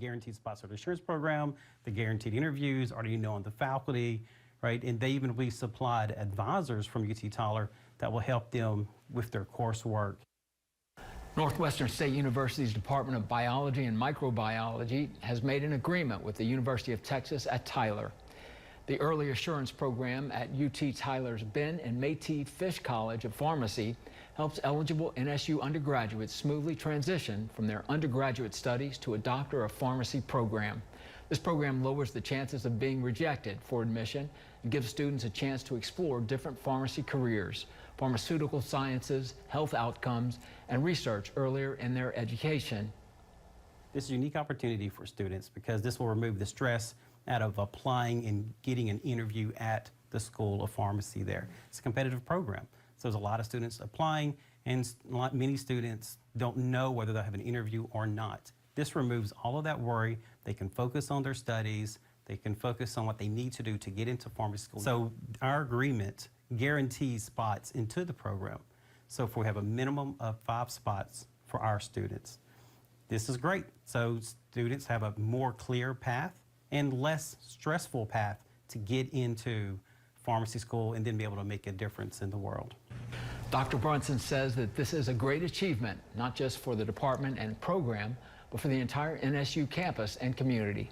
guaranteed spots on the insurance program, the guaranteed interviews, or do you know on the faculty, right? And they even will supplied advisors from UT-Tyler that will help them with their coursework. Northwestern State University's Department of Biology and Microbiology has made an agreement with the University of Texas at Tyler. The Early Assurance Program at UT-Tyler's Ben and Métis Fish College of Pharmacy helps eligible NSU undergraduates smoothly transition from their undergraduate studies to a Doctor of Pharmacy program. This program lowers the chances of being rejected for admission and gives students a chance to explore different pharmacy careers, pharmaceutical sciences, health outcomes, and research earlier in their education. This is a unique opportunity for students because this will remove the stress out of applying and getting an interview at the School of Pharmacy there. It's a competitive program, so there's a lot of students applying, and many students don't know whether they'll have an interview or not. This removes all of that worry. They can focus on their studies. They can focus on what they need to do to get into pharmacy school. So our agreement guarantees spots into the program. So if we have a minimum of 5 spots for our students, this is great. So students have a more clear path and less stressful path to get into pharmacy school and then be able to make a difference in the world. Dr. Brunson says that this is a great achievement, not just for the department and program, but for the entire NSU campus and community.